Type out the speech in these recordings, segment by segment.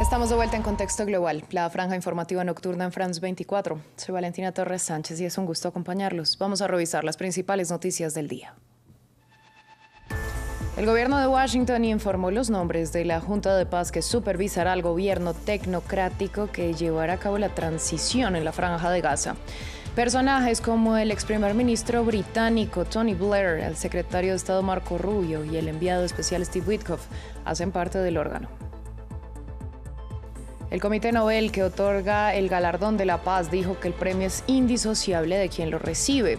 Estamos de vuelta en Contexto Global, la franja informativa nocturna en France 24. Soy Valentina Torres Sánchez y es un gusto acompañarlos. Vamos a revisar las principales noticias del día. El gobierno de Washington informó los nombres de la Junta de Paz que supervisará al gobierno tecnocrático que llevará a cabo la transición en la franja de Gaza. Personajes como el ex primer ministro británico Tony Blair, el secretario de Estado Marco Rubio y el enviado especial Steve Witkoff hacen parte del órgano. El Comité Nobel, que otorga el galardón de la paz, dijo que el premio es indisociable de quien lo recibe.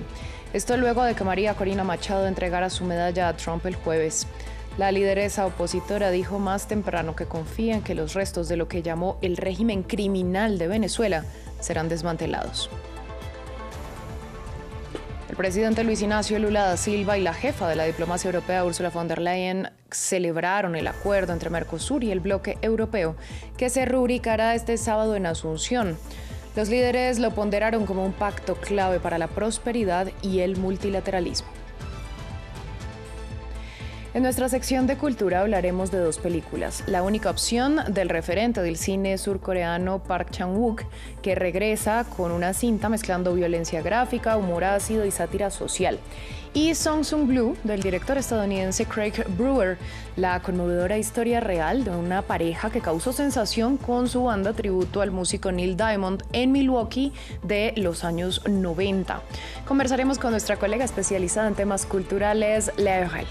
Esto luego de que María Corina Machado entregara su medalla a Trump el jueves. La lideresa opositora dijo más temprano que confía en que los restos de lo que llamó el régimen criminal de Venezuela serán desmantelados. El presidente Luis Ignacio Lula da Silva y la jefa de la diplomacia europea, Ursula von der Leyen, celebraron el acuerdo entre Mercosur y el bloque europeo, que se rubricará este sábado en Asunción. Los líderes lo ponderaron como un pacto clave para la prosperidad y el multilateralismo. En nuestra sección de cultura hablaremos de dos películas. La única opción del referente del cine surcoreano Park Chan-wook, que regresa con una cinta mezclando violencia gráfica, humor ácido y sátira social. Y Song Sung-blue, del director estadounidense Craig Brewer, la conmovedora historia real de una pareja que causó sensación con su banda tributo al músico Neil Diamond en Milwaukee de los años 90. Conversaremos con nuestra colega especializada en temas culturales, Lea Orel.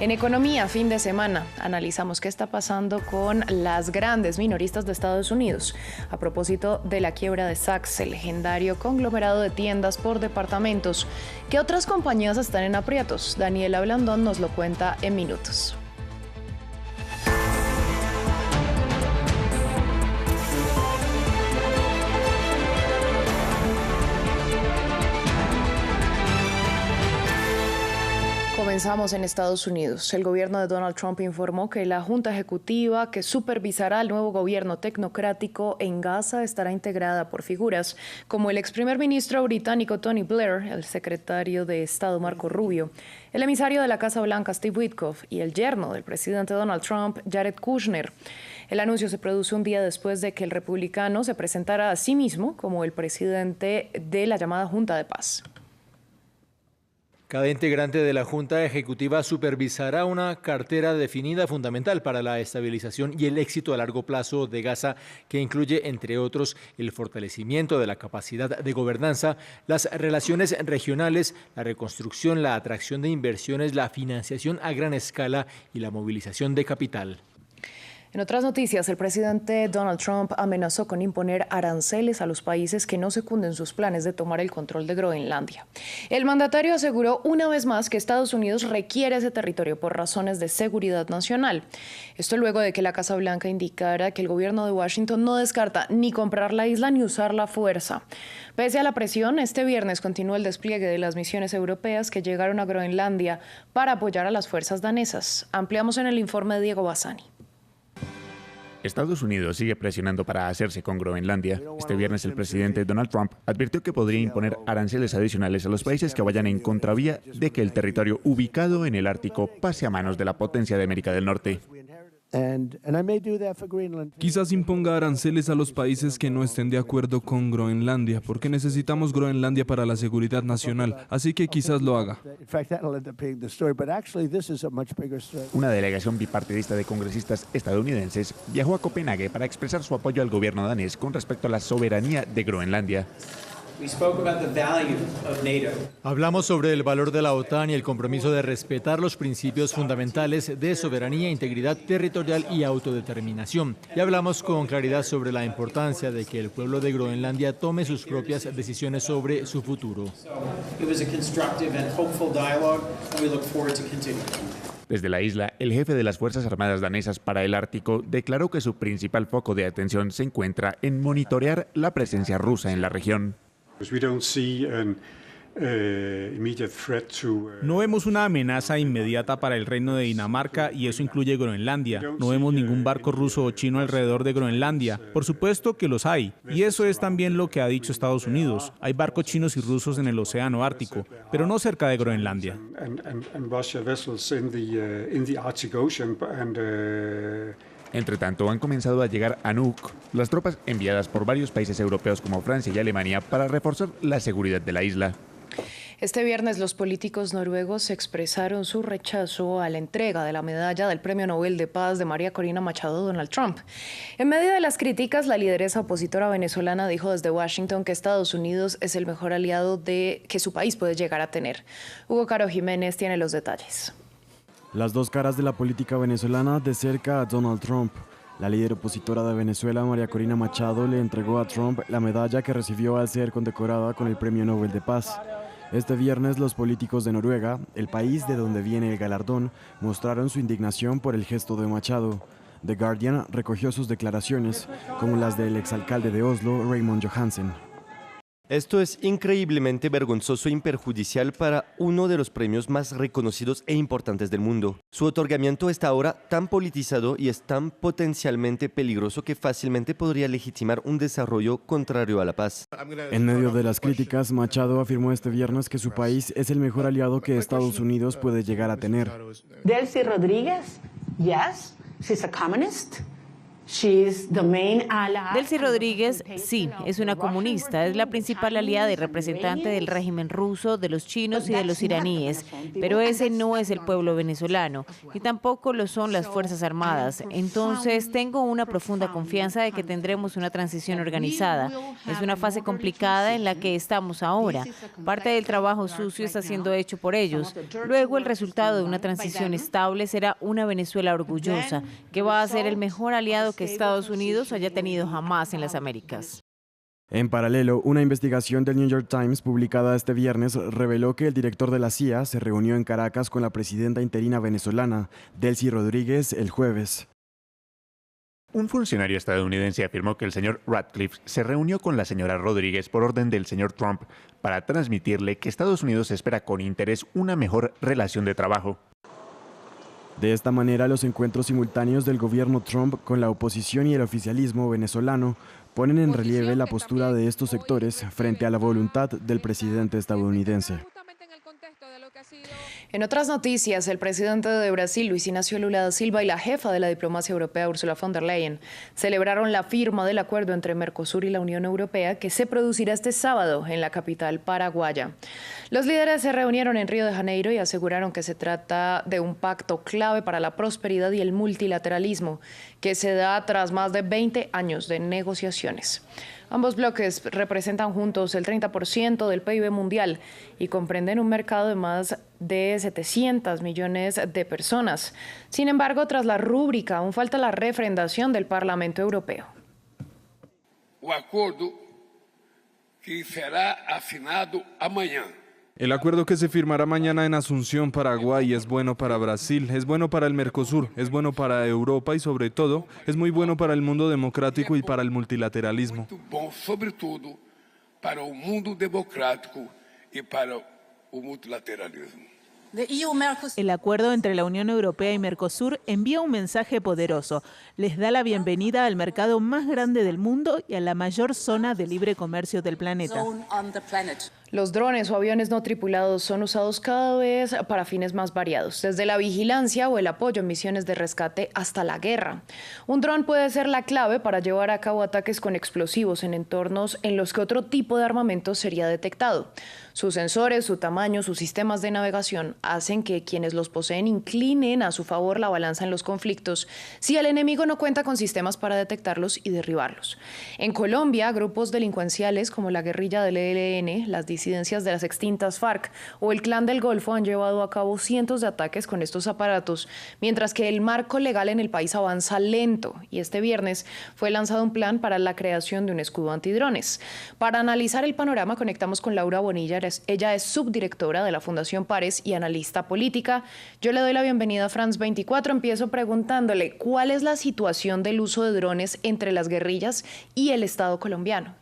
En economía, fin de semana, analizamos qué está pasando con las grandes minoristas de Estados Unidos. A propósito de la quiebra de Saks, el legendario conglomerado de tiendas por departamentos. ¿Qué otras compañías están en aprietos? Daniela Blandón nos lo cuenta en minutos. Comenzamos en Estados Unidos. El gobierno de Donald Trump informó que la Junta Ejecutiva que supervisará el nuevo gobierno tecnocrático en Gaza estará integrada por figuras como el ex primer ministro británico Tony Blair, el secretario de Estado Marco Rubio, el emisario de la Casa Blanca Steve Witkoff y el yerno del presidente Donald Trump, Jared Kushner. El anuncio se produce un día después de que el republicano se presentara a sí mismo como el presidente de la llamada Junta de Paz. Cada integrante de la Junta Ejecutiva supervisará una cartera definida fundamental para la estabilización y el éxito a largo plazo de Gaza, que incluye, entre otros, el fortalecimiento de la capacidad de gobernanza, las relaciones regionales, la reconstrucción, la atracción de inversiones, la financiación a gran escala y la movilización de capital. En otras noticias, el presidente Donald Trump amenazó con imponer aranceles a los países que no secunden sus planes de tomar el control de Groenlandia. El mandatario aseguró una vez más que Estados Unidos requiere ese territorio por razones de seguridad nacional. Esto luego de que la Casa Blanca indicara que el gobierno de Washington no descarta ni comprar la isla ni usar la fuerza. Pese a la presión, este viernes continuó el despliegue de las misiones europeas que llegaron a Groenlandia para apoyar a las fuerzas danesas. Ampliamos en el informe de Diego Bassani. Estados Unidos sigue presionando para hacerse con Groenlandia. Este viernes el presidente Donald Trump advirtió que podría imponer aranceles adicionales a los países que vayan en contravía de que el territorio ubicado en el Ártico pase a manos de la potencia de América del Norte. Quizás imponga aranceles a los países que no estén de acuerdo con Groenlandia, porque necesitamos Groenlandia para la seguridad nacional, así que quizás lo haga. Una delegación bipartidista de congresistas estadounidenses viajó a Copenhague para expresar su apoyo al gobierno danés con respecto a la soberanía de Groenlandia. Hablamos sobre el valor de la OTAN y el compromiso de respetar los principios fundamentales de soberanía, integridad territorial y autodeterminación. Y hablamos con claridad sobre la importancia de que el pueblo de Groenlandia tome sus propias decisiones sobre su futuro. Desde la isla, el jefe de las Fuerzas Armadas danesas para el Ártico declaró que su principal foco de atención se encuentra en monitorear la presencia rusa en la región. No vemos una amenaza inmediata para el reino de Dinamarca y eso incluye Groenlandia. No vemos ningún barco ruso o chino alrededor de Groenlandia. Por supuesto que los hay. Y eso es también lo que ha dicho Estados Unidos. Hay barcos chinos y rusos en el océano Ártico, pero no cerca de Groenlandia. Entre tanto, han comenzado a llegar a Nuuk las tropas enviadas por varios países europeos como Francia y Alemania para reforzar la seguridad de la isla. Este viernes los políticos noruegos expresaron su rechazo a la entrega de la medalla del Premio Nobel de Paz de María Corina Machado a Donald Trump. En medio de las críticas, la lideresa opositora venezolana dijo desde Washington que Estados Unidos es el mejor aliado que su país puede llegar a tener. Hugo Caro Jiménez tiene los detalles. Las dos caras de la política venezolana de cerca a Donald Trump. La líder opositora de Venezuela, María Corina Machado, le entregó a Trump la medalla que recibió al ser condecorada con el Premio Nobel de Paz. Este viernes los políticos de Noruega, el país de donde viene el galardón, mostraron su indignación por el gesto de Machado. The Guardian recogió sus declaraciones, como las del exalcalde de Oslo, Raymond Johansen. Esto es increíblemente vergonzoso y perjudicial para uno de los premios más reconocidos e importantes del mundo. Su otorgamiento está ahora tan politizado y es tan potencialmente peligroso que fácilmente podría legitimar un desarrollo contrario a la paz. En medio de las críticas, Machado afirmó este viernes que su país es el mejor aliado que Estados Unidos puede llegar a tener. Delcy Rodríguez, yes, she's a communist. Delcy Rodríguez, sí, es una comunista, es la principal aliada y representante del régimen ruso, de los chinos y de los iraníes, pero ese no es el pueblo venezolano y tampoco lo son las Fuerzas Armadas. Entonces, tengo una profunda confianza de que tendremos una transición organizada. Es una fase complicada en la que estamos ahora. Parte del trabajo sucio está siendo hecho por ellos. Luego, el resultado de una transición estable será una Venezuela orgullosa, que va a ser el mejor aliado que Estados Unidos haya tenido jamás en las Américas. En paralelo, una investigación del New York Times publicada este viernes reveló que el director de la CIA se reunió en Caracas con la presidenta interina venezolana, Delcy Rodríguez, el jueves. Un funcionario estadounidense afirmó que el señor Ratcliffe se reunió con la señora Rodríguez por orden del señor Trump para transmitirle que Estados Unidos espera con interés una mejor relación de trabajo. De esta manera, los encuentros simultáneos del gobierno Trump con la oposición y el oficialismo venezolano ponen en relieve la postura de estos sectores frente a la voluntad del presidente estadounidense. En otras noticias, el presidente de Brasil, Luis Inácio Lula da Silva, y la jefa de la diplomacia europea, Ursula von der Leyen, celebraron la firma del acuerdo entre Mercosur y la Unión Europea que se producirá este sábado en la capital paraguaya. Los líderes se reunieron en Río de Janeiro y aseguraron que se trata de un pacto clave para la prosperidad y el multilateralismo que se da tras más de 20 años de negociaciones. Ambos bloques representan juntos el 30% del PIB mundial y comprenden un mercado de más de 700 millones de personas. Sin embargo, tras la rúbrica, aún falta la refrendación del Parlamento Europeo. O acordo que será afinado amanhã. El acuerdo que se firmará mañana en Asunción, Paraguay, es bueno para Brasil, es bueno para el Mercosur, es bueno para Europa y, sobre todo, es muy bueno para el mundo democrático y para el multilateralismo. Muito bom, sobretudo, para o mundo democrático y para o multilateralismo. El acuerdo entre la Unión Europea y Mercosur envía un mensaje poderoso. Les da la bienvenida al mercado más grande del mundo y a la mayor zona de libre comercio del planeta. Los drones o aviones no tripulados son usados cada vez para fines más variados, desde la vigilancia o el apoyo en misiones de rescate hasta la guerra. Un dron puede ser la clave para llevar a cabo ataques con explosivos en entornos en los que otro tipo de armamento sería detectado. Sus sensores, su tamaño, sus sistemas de navegación hacen que quienes los poseen inclinen a su favor la balanza en los conflictos si el enemigo no cuenta con sistemas para detectarlos y derribarlos. En Colombia, grupos delincuenciales como la guerrilla del ELN, las disidencias de las extintas FARC o el Clan del Golfo han llevado a cabo cientos de ataques con estos aparatos, mientras que el marco legal en el país avanza lento y este viernes fue lanzado un plan para la creación de un escudo antidrones. Para analizar el panorama conectamos con Laura Bonilla. Ella es subdirectora de la Fundación Pares y analista política. Yo le doy la bienvenida a France 24. Empiezo preguntándole cuál es la situación del uso de drones entre las guerrillas y el Estado colombiano.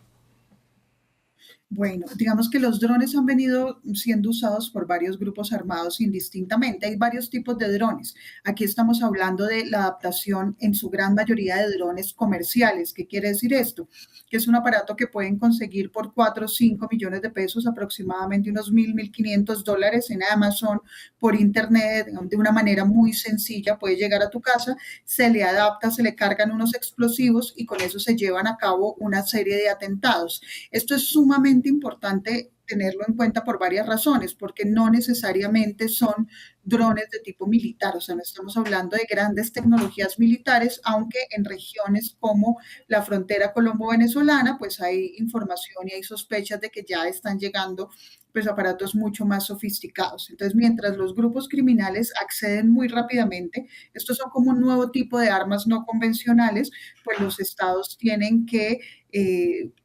Bueno, digamos que los drones han venido siendo usados por varios grupos armados indistintamente. Hay varios tipos de drones. Aquí estamos hablando de la adaptación en su gran mayoría de drones comerciales. ¿Qué quiere decir esto? Que es un aparato que pueden conseguir por 4 o 5 millones de pesos, aproximadamente unos $1,500 en Amazon, por internet, de una manera muy sencilla. Puede llegar a tu casa, se le adapta, se le cargan unos explosivos y con eso se llevan a cabo una serie de atentados. Esto es sumamente importante tenerlo en cuenta por varias razones, porque no necesariamente son drones de tipo militar, o sea, no estamos hablando de grandes tecnologías militares, aunque en regiones como la frontera colombo-venezolana, pues hay información y hay sospechas de que ya están llegando pues aparatos mucho más sofisticados. Entonces, mientras los grupos criminales acceden muy rápidamente, estos son como un nuevo tipo de armas no convencionales, pues los estados tienen que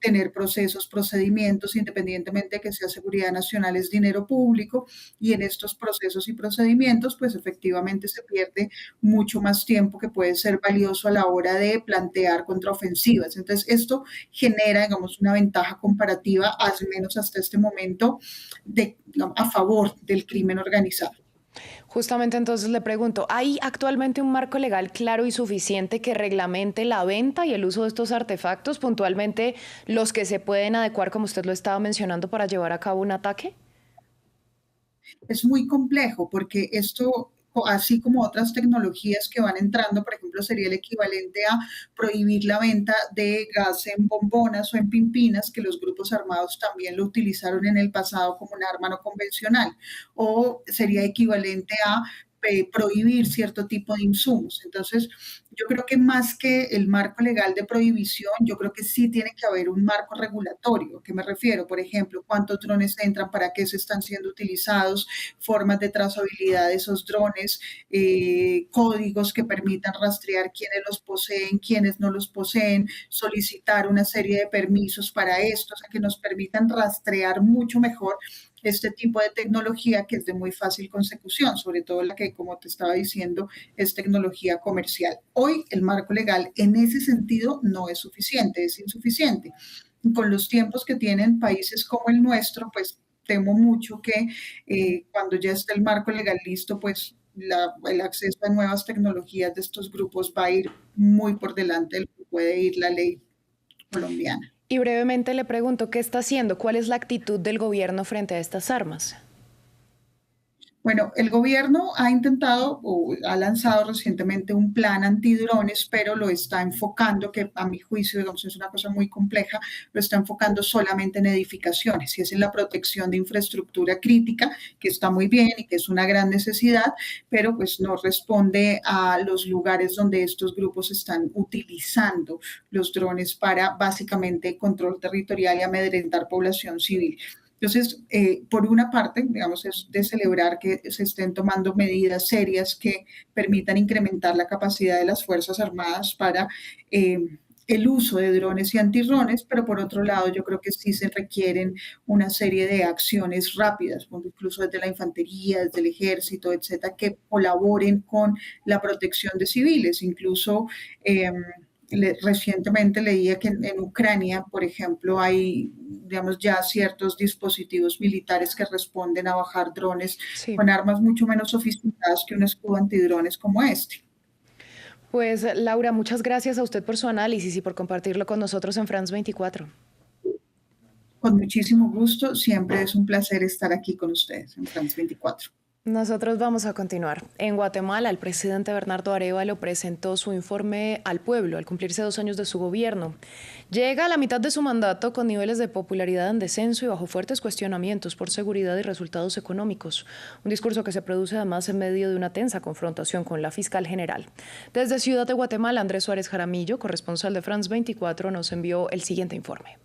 tener procesos, procedimientos, independientemente de que sea seguridad nacional, es dinero público, y en estos procesos y procedimientos, pues efectivamente se pierde mucho más tiempo que puede ser valioso a la hora de plantear contraofensivas. Entonces, esto genera, digamos, una ventaja comparativa, al menos hasta este momento, a favor del crimen organizado. Justamente entonces le pregunto, ¿hay actualmente un marco legal claro y suficiente que reglamente la venta y el uso de estos artefactos, puntualmente los que se pueden adecuar, como usted lo estaba mencionando, para llevar a cabo un ataque? Es muy complejo porque esto, así como otras tecnologías que van entrando, por ejemplo, sería el equivalente a prohibir la venta de gas en bombonas o en pimpinas, que los grupos armados también lo utilizaron en el pasado como un arma no convencional, o sería equivalente a prohibir cierto tipo de insumos. Entonces, yo creo que más que el marco legal de prohibición, yo creo que sí tiene que haber un marco regulatorio. ¿A qué me refiero? Por ejemplo, ¿cuántos drones entran? ¿Para qué se están siendo utilizados? Formas de trazabilidad de esos drones, códigos que permitan rastrear quiénes los poseen, quiénes no los poseen, solicitar una serie de permisos para esto, o sea, que nos permitan rastrear mucho mejor este tipo de tecnología que es de muy fácil consecución, sobre todo la que, como te estaba diciendo, es tecnología comercial. Hoy el marco legal en ese sentido no es suficiente, es insuficiente. Con los tiempos que tienen países como el nuestro, pues temo mucho que cuando ya esté el marco legal listo, pues el acceso a nuevas tecnologías de estos grupos va a ir muy por delante de lo que puede ir la ley colombiana. Y brevemente le pregunto, ¿qué está haciendo? ¿Cuál es la actitud del gobierno frente a estas armas? Bueno, el gobierno ha intentado o ha lanzado recientemente un plan antidrones, pero lo está enfocando, que a mi juicio, digamos, es una cosa muy compleja, lo está enfocando solamente en edificaciones, y es en la protección de infraestructura crítica, que está muy bien y que es una gran necesidad, pero pues no responde a los lugares donde estos grupos están utilizando los drones para básicamente control territorial y amedrentar población civil. Entonces, por una parte, digamos, es de celebrar que se estén tomando medidas serias que permitan incrementar la capacidad de las Fuerzas Armadas para el uso de drones y antidrones, pero por otro lado yo creo que sí se requieren una serie de acciones rápidas, incluso desde la infantería, desde el ejército, etcétera, que colaboren con la protección de civiles, incluso recientemente leía que en Ucrania, por ejemplo, hay, digamos, ya ciertos dispositivos militares que responden a bajar drones con armas mucho menos sofisticadas que un escudo antidrones como este. Pues Laura, muchas gracias a usted por su análisis y por compartirlo con nosotros en France 24. Con muchísimo gusto, siempre es un placer estar aquí con ustedes en France 24. Nosotros vamos a continuar. En Guatemala, el presidente Bernardo Arévalo presentó su informe al pueblo al cumplirse 2 años de su gobierno. Llega a la mitad de su mandato con niveles de popularidad en descenso y bajo fuertes cuestionamientos por seguridad y resultados económicos. Un discurso que se produce además en medio de una tensa confrontación con la fiscal general. Desde Ciudad de Guatemala, Andrés Suárez Jaramillo, corresponsal de France 24, nos envió el siguiente informe.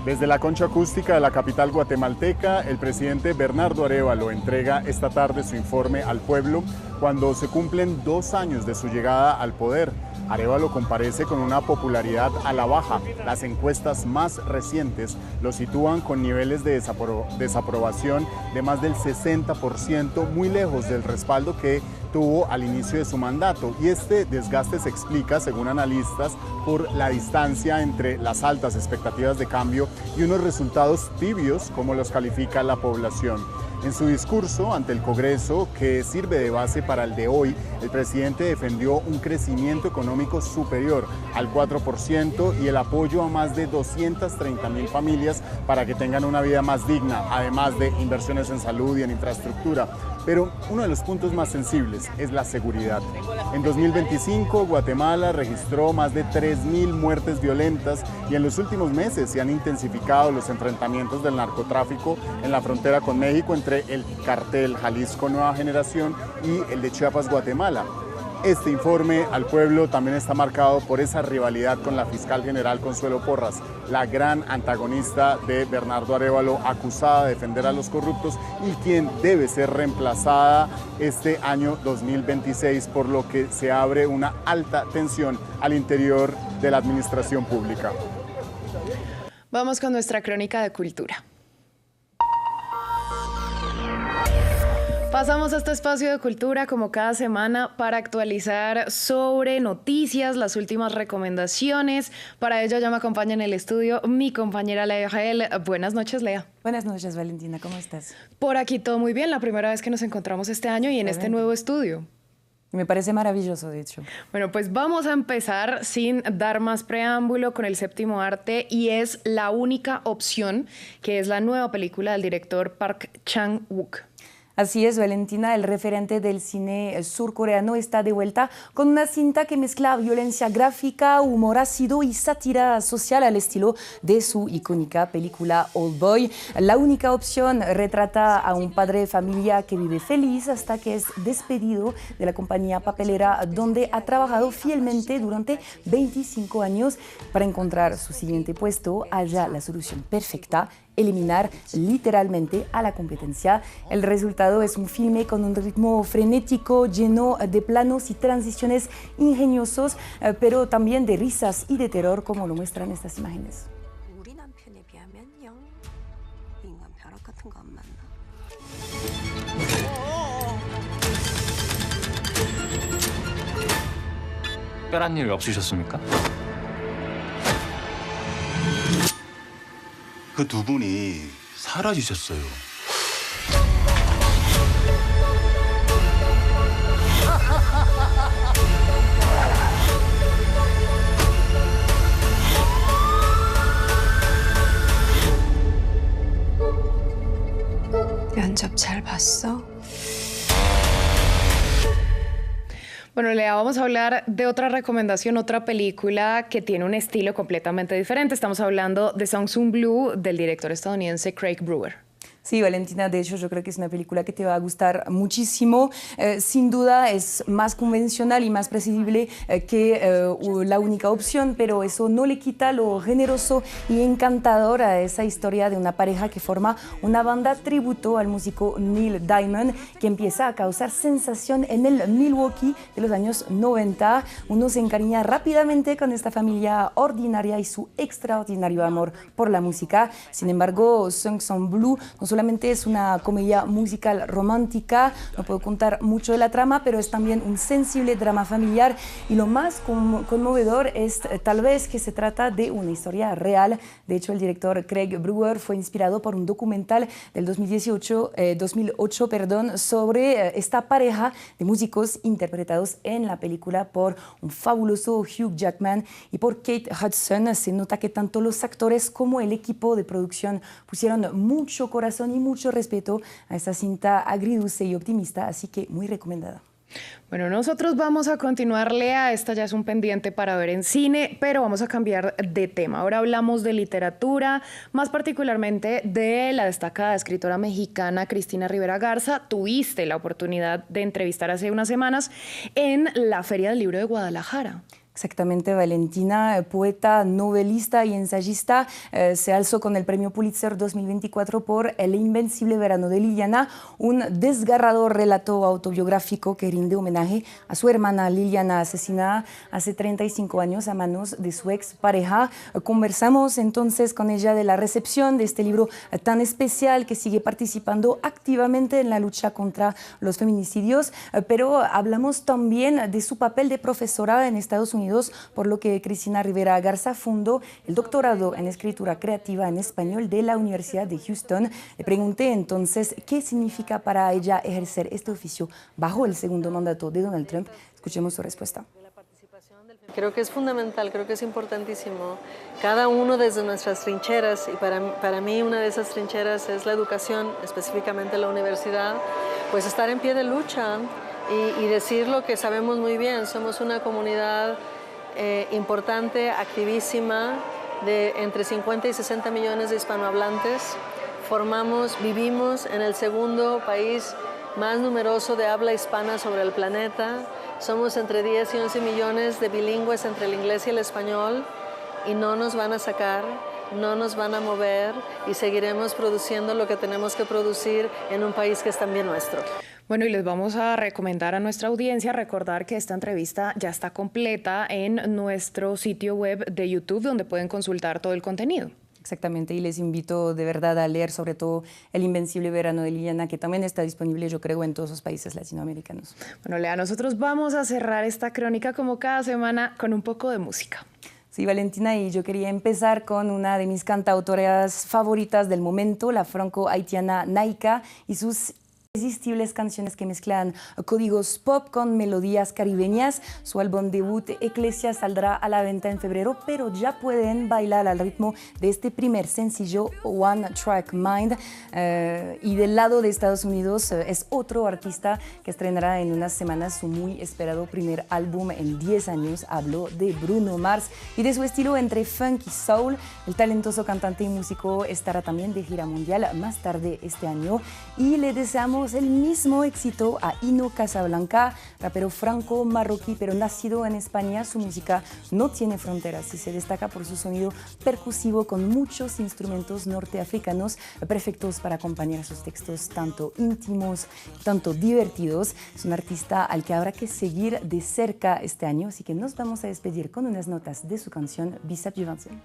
Desde la concha acústica de la capital guatemalteca, el presidente Bernardo Arévalo entrega esta tarde su informe al pueblo cuando se cumplen 2 años de su llegada al poder. Arévalo comparece con una popularidad a la baja. Las encuestas más recientes lo sitúan con niveles de desaprobación de más del 60%, muy lejos del respaldo que tuvo al inicio de su mandato. Y este desgaste se explica, según analistas, por la distancia entre las altas expectativas de cambio y unos resultados tibios, como los califica la población. En su discurso ante el Congreso, que sirve de base para el de hoy, el presidente defendió un crecimiento económico superior al 4% y el apoyo a más de 230.000 familias para que tengan una vida más digna, además de inversiones en salud y en infraestructura. Pero uno de los puntos más sensibles es la seguridad. En 2025, Guatemala registró más de 3.000 muertes violentas y en los últimos meses se han intensificado los enfrentamientos del narcotráfico en la frontera con México entre el cartel Jalisco Nueva Generación y el de Chiapas Guatemala. Este informe al pueblo también está marcado por esa rivalidad con la fiscal general Consuelo Porras, la gran antagonista de Bernardo Arévalo, acusada de defender a los corruptos y quien debe ser reemplazada este año 2026, por lo que se abre una alta tensión al interior de la administración pública. Vamos con nuestra crónica de cultura. Pasamos a este espacio de cultura como cada semana para actualizar sobre noticias, las últimas recomendaciones. Para ello ya me acompaña en el estudio mi compañera Lea Jael. Buenas noches, Lea. Buenas noches, Valentina, ¿cómo estás? Por aquí todo muy bien, la primera vez que nos encontramos este año y en este nuevo estudio. Me parece maravilloso, de hecho. Bueno, pues vamos a empezar sin dar más preámbulo con el séptimo arte y es La única opción, que es la nueva película del director Park Chan-wook. Así es, Valentina, el referente del cine surcoreano está de vuelta con una cinta que mezcla violencia gráfica, humor ácido y sátira social al estilo de su icónica película Old Boy. La única opción retrata a un padre de familia que vive feliz hasta que es despedido de la compañía papelera donde ha trabajado fielmente durante 25 años. Para encontrar su siguiente puesto, halla la solución perfecta: eliminar literalmente a la competencia. El resultado es un filme con un ritmo frenético, lleno de planos y transiciones ingeniosos, pero también de risas y de terror, como lo muestran estas imágenes. 특별한 일 없으셨습니까? 그 두 분이 사라지셨어요. 면접 잘 봤어? Bueno, Lea, vamos a hablar de otra recomendación, otra película que tiene un estilo completamente diferente. Estamos hablando de Song Soon-Blue, del director estadounidense Craig Brewer. Sí, Valentina, de hecho yo creo que es una película que te va a gustar muchísimo. Sin duda es más convencional y más predecible que La única opción, pero eso no le quita lo generoso y encantador a esa historia de una pareja que forma una banda tributo al músico Neil Diamond, que empieza a causar sensación en el Milwaukee de los años 90. Uno se encariña rápidamente con esta familia ordinaria y su extraordinario amor por la música. Sin embargo, Song Soon-Blue no solamente es una comedia musical romántica, no puedo contar mucho de la trama, pero es también un sensible drama familiar, y lo más conmovedor es tal vez que se trata de una historia real. De hecho, el director Craig Brewer fue inspirado por un documental del 2008 sobre esta pareja de músicos interpretados en la película por un fabuloso Hugh Jackman y por Kate Hudson. Se nota que tanto los actores como el equipo de producción pusieron mucho corazón y mucho respeto a esta cinta agridulce y optimista, así que muy recomendada. Bueno, nosotros vamos a continuar, Lea, esta ya es un pendiente para ver en cine, pero vamos a cambiar de tema. Ahora hablamos de literatura, más particularmente de la destacada escritora mexicana Cristina Rivera Garza. Tuviste la oportunidad de entrevistar hace unas semanas en la Feria del Libro de Guadalajara. Exactamente, Valentina, poeta, novelista y ensayista, se alzó con el premio Pulitzer 2024 por El invencible verano de Liliana, un desgarrador relato autobiográfico que rinde homenaje a su hermana Liliana, asesinada hace 35 años a manos de su expareja. Conversamos entonces con ella de la recepción de este libro tan especial, que sigue participando activamente en la lucha contra los feminicidios, pero hablamos también de su papel de profesora en Estados Unidos, por lo que Cristina Rivera Garza fundó el doctorado en escritura creativa en español de la Universidad de Houston. Le pregunté entonces qué significa para ella ejercer este oficio bajo el segundo mandato de Donald Trump. Escuchemos su respuesta. Creo que es fundamental, creo que es importantísimo. Cada uno desde nuestras trincheras, y para mí una de esas trincheras es la educación, específicamente la universidad, pues estar en pie de lucha y decir lo que sabemos muy bien. Somos una comunidad importante, activísima, de entre 50 y 60 millones de hispanohablantes. Vivimos en el segundo país más numeroso de habla hispana sobre el planeta. Somos entre 10 y 11 millones de bilingües entre el inglés y el español, y no nos van a sacar, no nos van a mover, y seguiremos produciendo lo que tenemos que producir en un país que es también nuestro. Bueno, y les vamos a recomendar a nuestra audiencia recordar que esta entrevista ya está completa en nuestro sitio web de YouTube, donde pueden consultar todo el contenido. Exactamente, y les invito de verdad a leer sobre todo El invencible verano de Liliana, que también está disponible, yo creo, en todos los países latinoamericanos. Bueno, Lea, nosotros vamos a cerrar esta crónica como cada semana con un poco de música. Sí, Valentina, y yo quería empezar con una de mis cantautoras favoritas del momento, la franco-haitiana Naika, y sus irresistibles canciones que mezclan códigos pop con melodías caribeñas. Su álbum debut Eclesia saldrá a la venta en febrero, pero ya pueden bailar al ritmo de este primer sencillo, One Track Mind. Y del lado de Estados Unidos es otro artista que estrenará en unas semanas su muy esperado primer álbum en 10 años. Hablo de Bruno Mars y de su estilo entre funk y soul. El talentoso cantante y músico estará también de gira mundial más tarde este año, y le deseamos el mismo éxito a Ino Casablanca, rapero franco-marroquí pero nacido en España. Su música no tiene fronteras y se destaca por su sonido percusivo con muchos instrumentos norteafricanos perfectos para acompañar sus textos tanto íntimos, tanto divertidos. Es un artista al que habrá que seguir de cerca este año, así que nos vamos a despedir con unas notas de su canción Bicep du 21.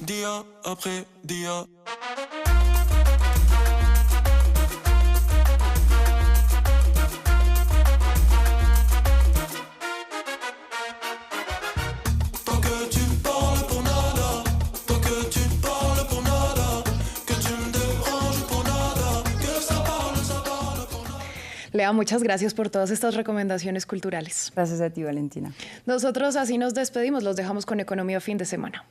Dia après dia. Tant que tu parles pour nada, tant que tu parles pour nada, que tu me déranges pour nada, que ça parle pour nada. Lea, muchas gracias por todas estas recomendaciones culturales. Gracias a ti, Valentina. Nosotros así nos despedimos, los dejamos con Economía Fin de Semana.